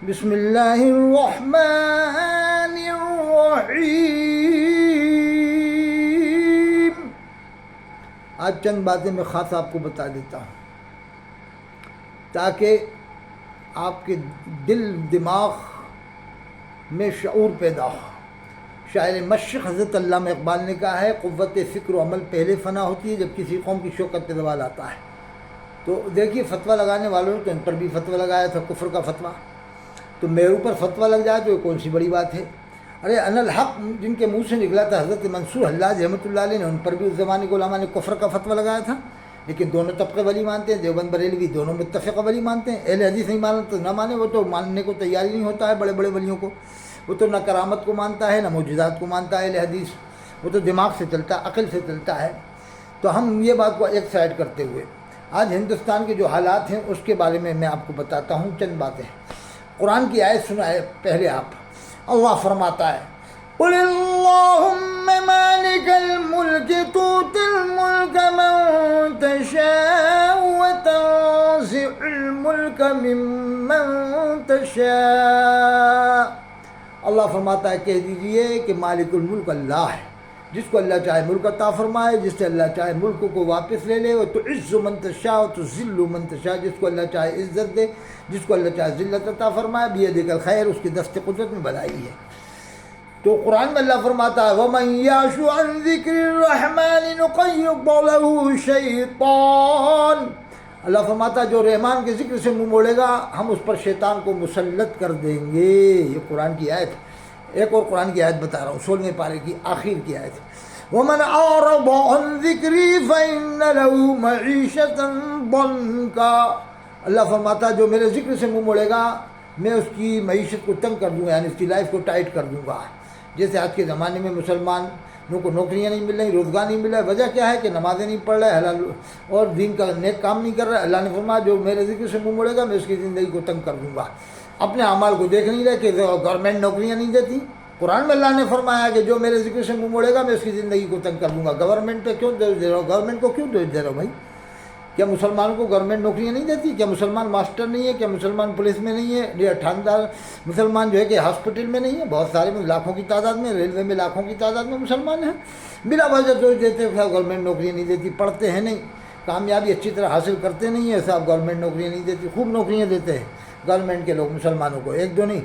بسم اللہ الرحمن الرحیم۔ آج چند باتیں میں خاص آپ کو بتا دیتا ہوں تاکہ آپ کے دل دماغ میں شعور پیدا ہو۔ شاعر مشرق حضرت علامہ اقبال نے کہا ہے، قوت فکر و عمل پہلے فنا ہوتی ہے جب کسی قوم کی شوکت پہ زوال آتا ہے۔ تو دیکھیے فتویٰ لگانے والوں نے تو ان پر بھی فتویٰ لگایا تھا، کفر کا فتویٰ، تو میرے اوپر فتویٰ لگ جائے تو یہ کون سی بڑی بات ہے۔ ارے ان الحق جن کے منہ سے نکلا تھا حضرت منصور حلاج رحمۃ اللہ علیہ نے، ان پر بھی اس زمانے کے علماء نے کفر کا فتویٰ لگایا تھا، لیکن دونوں طبقے ولی مانتے ہیں، دیوبند بریلوی دونوں متفقہ ولی مانتے ہیں۔ اہل حدیث نہیں مانا تو نہ مانے، وہ تو ماننے کو تیار ہی نہیں ہوتا ہے بڑے بڑے ولیوں کو، وہ تو نہ کرامت کو مانتا ہے نہ معجزات کو مانتا ہے اہل حدیث، وہ تو دماغ سے چلتا ہے، عقل سے چلتا ہے۔ تو ہم یہ بات کو ایک سائڈ کرتے ہوئے آج ہندوستان کے جو حالات ہیں اس کے بارے میں آپ کو بتاتا ہوں چند باتیں۔ قرآن کی آیت سنائے پہلے آپ۔ اللہ فرماتا ہے، قل اللہم مالک الملک تؤتی الملک من تشاء وتنزع الملک ممن تشاء۔ اللہ فرماتا ہے کہہ دیجئے کہ مالک الملک اللہ ہے، جس کو اللہ چاہے ملک عطا فرمائے، جس سے اللہ چاہے ملک کو واپس لے لے، تو عز من تشاء و تذل من تشاء، جس کو اللہ چاہے عزت دے، جس کو اللہ چاہے ذلت عطا فرمائے، بیدک الخیر، اس کی دست قدرت میں بھلائی ہے۔ تو قرآن میں اللہ فرماتا ہے، وَمَن يَعْشُ عَن ذِكْرِ الرَّحْمَنِ نُقَيِّضْ لَهُ شَيْطَانٌ۔ اللہ فرماتا ہے جو رحمان کے ذکر سے منہ موڑے گا ہم اس پر شیطان کو مسلط کر دیں گے۔ یہ قرآن کی آیت ہے۔ ایک اور قرآن کی آیت بتا رہا ہوں، 16ویں پارے کی آخر کی آیت ہے، وَمَنْ أَعْرَضَ عَنْ ذِكْرِي فَإِنَّ لَهُ مَعِيشَةً ضَنْكًا۔ اللہ فرماتا ہے جو میرے ذکر سے منہ موڑے گا میں اس کی معیشت کو تنگ کر دوں گا، یعنی اس کی لائف کو ٹائٹ کر دوں گا۔ جیسے آج کے زمانے میں مسلمانوں کو نوکریاں نہیں مل رہی، روزگار نہیں مل رہا ہے، وجہ کیا ہے کہ نمازیں نہیں پڑھ رہے، حلال اور دین کا نیک کام نہیں کر رہا ہے۔ اللہ نے فرمایا جو میرے ذکر سے منہ موڑے گا میں اس کی زندگی کو تنگ کر دوں گا۔ اپنے اعمال کو دیکھ نہیں رہے کہ گورنمنٹ نوکریاں نہیں دیتی، قرآن میں اللہ نے فرمایا کہ جو میرے ذکر سے منہ موڑے گا میں اس کی زندگی کو تنگ کر دوں گا۔ گورنمنٹ پہ کیوں دوش دے رہا ہو؟ گورنمنٹ کو کیوں دوش دے رہا ہو بھائی؟ کیا مسلمانوں کو گورنمنٹ نوکریاں نہیں دیتی؟ کیا مسلمان ماسٹر نہیں ہے؟ کیا مسلمان پولیس میں نہیں ہے؟ یہ ٹھاندار مسلمان جو ہے کہ ہاسپٹل میں نہیں ہے؟ بہت سارے میں لاکھوں کی تعداد میں، ریلوے میں لاکھوں کی تعداد میں مسلمان ہیں۔ بلا وجہ دوش دیتے ہیں گورنمنٹ نوکریاں نہیں دیتی، پڑھتے ہیں نہیں، کامیابی اچھی طرح حاصل کرتے نہیں ہیں، صاحب گورنمنٹ نوکریاں نہیں دیتی، خوب نوکریاں دیتے ہیں گورنمنٹ کے لوگ مسلمانوں کو، ایک دو نہیں۔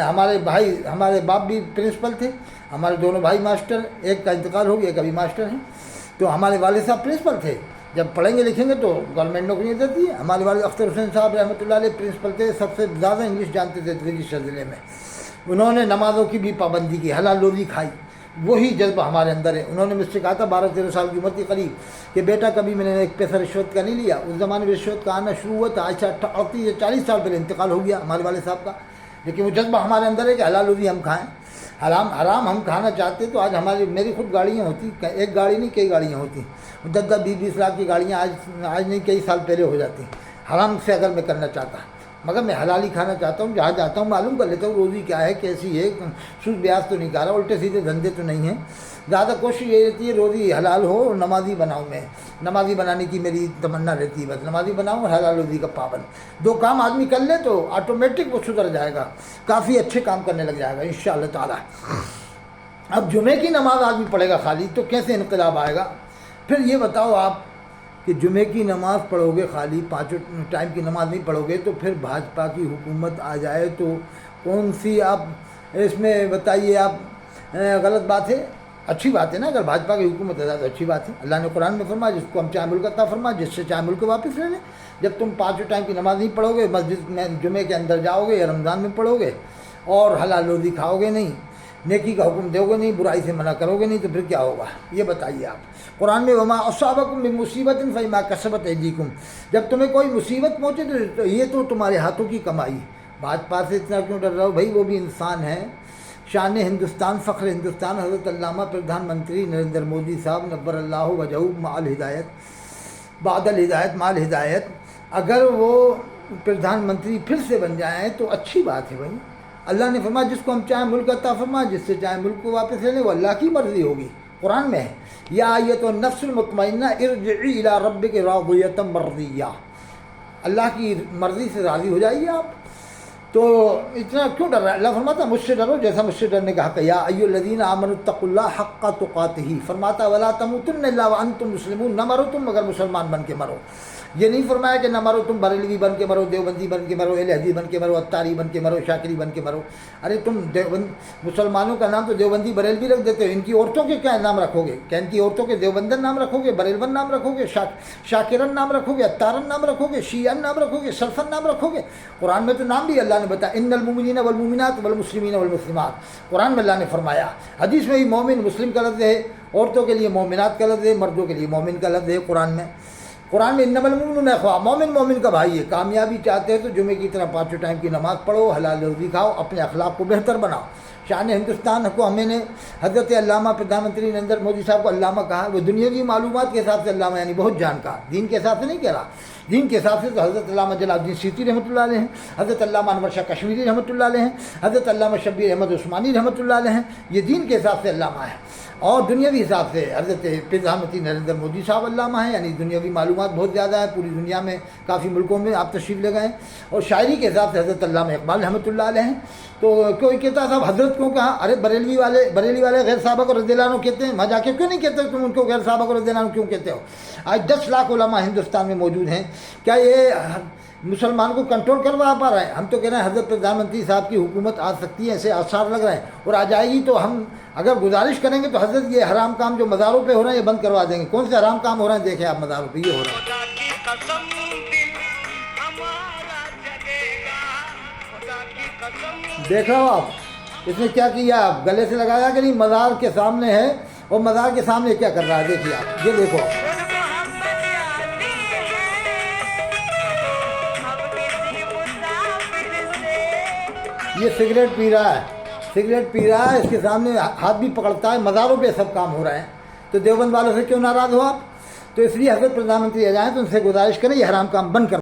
ہمارے باپ بھی پرنسپل تھے، ہمارے دونوں بھائی ماسٹر، ایک کا انتقال ہو گیا، ایک ابھی ماسٹر ہیں۔ تو ہمارے والد صاحب پرنسپل تھے، جب پڑھیں گے لکھیں گے تو گورنمنٹ نوکریاں دیتی ہے۔ ہمارے والد اختر حسین صاحب رحمۃ اللہ علیہ پرنسپل تھے، سب سے زیادہ انگلش جانتے تھے رجسٹر ضلع میں۔ انہوں نے نمازوں کی بھی پابندی کی، حلال روزی کھائی، وہی جذبہ ہمارے اندر ہے۔ انہوں نے مجھ سے کہا تھا 12-13 سال کی عمر کے قریب کہ بیٹا کبھی میں نے ایک پیسہ رشوت کا نہیں لیا۔ اس زمانے میں رشوت کا آنا شروع ہوا تھا، آج سے 38 یا 40 سال پہلے انتقال ہو گیا ہمارے والد صاحب کا، لیکن وہ جذبہ ہمارے اندر ہے کہ حلال روزی ہم کھائیں، حرام ہم کھانا چاہتے۔ تو آج میری خود گاڑیاں ہوتی، ایک گاڑی نہیں کئی گاڑیاں ہوتی، 10-20 لاکھ کی گاڑیاں آج نہیں کئی سال پہلے ہو جاتی، حرام سے اگر میں کرنا چاہتا، مگر میں حلال ہی کھانا چاہتا ہوں۔ جہاں جاتا ہوں معلوم کر لیتا ہوں روزی کیا ہے، کیسی ہے، سود بیاج تو نہیں کھا رہا، الٹے سیدھے دھندے تو نہیں ہیں۔ زیادہ کوشش یہ رہتی ہے روزی حلال ہو اور نمازی بناؤں، میں نمازی بنانے کی میری تمنا رہتی ہے، بس نمازی بناؤں اور حلال روزی کا پابند۔ دو کام آدمی کر لے تو آٹومیٹک وہ سدھر جائے گا، کافی اچھے کام کرنے لگ جائے گا انشاءاللہ تعالی۔ اب جمعے کی نماز آدمی پڑھے گا خالی تو کیسے انقلاب آئے گا؟ پھر یہ بتاؤ آپ کہ جمعے کی نماز پڑھو گے خالی، 5 ٹائم کی نماز نہیں پڑھو گے تو پھر بھاجپا کی حکومت آ جائے تو کون سی آپ اس میں بتائیے، آپ غلط بات ہے؟ اچھی بات ہے نا، اگر بھاجپا کی حکومت آ جائے تو اچھی بات ہے۔ اللہ نے قرآن میں فرمایا جس کو ہم چاہے ملک عطا فرمائے، جس سے چاہے ملک واپس لے لیں۔ جب تم 5 ٹائم کی نماز نہیں پڑھو گے، مسجد میں جمعے کے اندر جاؤ گے یا رمضان میں پڑھو گے اور حلال روزی کھاؤ گے نہیں، نیکی کا حکم دو گے نہیں، برائی سے منع کرو گے نہیں، تو پھر کیا ہوگا یہ بتائیے آپ۔ قرآن میں وما اصابکم من مصیبت فبما کسبت ایدیکم، جب تمہیں کوئی مصیبت پہنچے تو یہ تو تمہارے ہاتھوں کی کمائی۔ بھاجپا سے اتنا کیوں ڈر رہا ہو بھائی؟ وہ بھی انسان ہے، شان ہندوستان، فخر ہندوستان، حضرت علامہ پردھان منتری نریندر مودی صاحب نبر اللہ وجہہ مع الہدایت، بعد الہدایت مع الہدایت، اگر وہ پردھان منتری پھر سے بن جائیں تو اچھی بات ہے بھائی۔ اللہ نے فرمایا جس کو ہم چاہیں ملک عطا فرمائے، جس سے چاہیں ملک کو واپس لے لیں، وہ اللہ کی مرضی ہوگی۔ قرآن میں ہے یا ایتہ النفس المطمئنہ ارجعی الی ربک راضیۃ مرضیہ، اللہ کی مرضی سے راضی ہو جائیے آپ۔ تو اتنا کیوں ڈر رہا ہے؟ اللہ فرماتا ہے مجھ سے ڈرو جیسا مجھ سے ڈرنے کا حق ہے. یا ایھا الذین آمنوا اتقوا اللہ حق تقاتہ، فرماتا ہے ولا تموتن الا وانتم مسلمون، نہ مرو تم مگر مسلمان بن کے مرو. یہ نہیں فرمایا کہ نہ مرو تم بریلوی بن کے مرو، دیوبندی بن کے مرو، اہل حدیث بن کے مرو، اتاری بن کے مرو، شاکری بن کے مرو. ارے تم مسلمانوں کا نام تو دیوبندی بریلوی رکھ دیتے ہو، ان کی عورتوں کے کیا نام رکھو گے؟ کیا ان کی عورتوں کے دیوبندن نام رکھو گے، بریلون نام رکھو گے، شاکرن نام رکھو گے، اتارن نام رکھو گے، شیعن نام رکھو گے، سلفن نام رکھو گے؟ قرآن میں تو نام بھی اللہ نے بتایا، ان المؤمنین والمؤمنات والمسلمین والمسلمات، قرآن میں اللہ نے فرمایا. حدیث میں بھی مومن مسلم کا لفظ ہے، عورتوں کے لیے مومنات کا لفظ ہے، مردوں کے لیے مومن کا لفظ ہے. قرآن میں انما المؤمنون اخوہ، مومن مومن کا بھائی ہے. کامیابی چاہتے ہیں تو جمعے کی طرح 5 ٹائم کی نماز پڑھو، حلال روزی کھاؤ، اپنے اخلاق کو بہتر بناؤ. شان ہندوستان کو ہمیں نے حضرت علامہ پردھان منتری نریندر مودی صاحب کو علامہ کہا. وہ دنیاوی معلومات کے حساب سے علامہ یعنی بہت جانکار، دین کے حساب سے نہیں کہہ رہا. دین کے حساب سے تو حضرت علامہ جلال الدین سیوطی رحمۃ اللہ علیہ ہیں، حضرت علامہ انور شاہ کشمیری رحمۃ اللہ علیہ ہیں، حضرت علامہ شبیر احمد عثمانی رحمۃ اللہ علیہ ہیں. یہ دین کے حساب سے علامہ ہے. اور دنیاوی حساب سے حضرت پردھان منتری نریندر مودی صاحب علامہ ہیں، یعنی دنیاوی معلومات بہت زیادہ ہے. پوری دنیا میں کافی ملکوں میں آپ تشریف لے گئے. اور شاعری کے حساب سے حضرت علامہ اقبال رحمۃ اللہ علیہ ہیں. تو کوئی کہتا صاحب حضرت کیوں کہا؟ ارے بریلوی والے غیر صحابہ کو رضی اللہ عنہ کہتے ہیں، وہاں جا کے کیوں نہیں کہتے تم ان کو غیر صحابہ کو رضی اللہ عنہ کیوں کہتے ہو؟ آج 10 لاکھ علماء ہندوستان میں موجود ہیں. کیا یہ مسلمان کو کنٹرول کروا پا رہے ہیں؟ ہم تو کہہ رہے ہیں حضرت پردھان منتری صاحب کی حکومت آ سکتی ہے، ایسے آثار لگ رہے ہیں اور آ جائے گی. تو ہم اگر گزارش کریں گے تو حضرت یہ حرام کام جو مزاروں پہ ہو رہے ہیں یہ بند کروا دیں گے. کون سے حرام کام ہو رہے ہیں دیکھیں آپ، مزاروں پہ یہ ہو رہا ہے. دیکھ رہے ہو آپ اس نے کیا کیا؟ آپ گلے سے لگایا کہ نہیں، مزار کے سامنے ہے اور مزار کے سامنے کیا کر رہا ہے دیکھیے آپ، یہ دیکھو. یہ سگریٹ پی رہا ہے، اس کے سامنے ہاتھ بھی پکڑتا ہے. مزاروں پہ سب کام ہو رہے ہیں. تو دیوبند والوں سے کیوں ناراض ہو آپ؟ تو اس لیے حضرت پردھان منتری آ جائیں تو ان سے گزارش کریں یہ حرام کام بند کر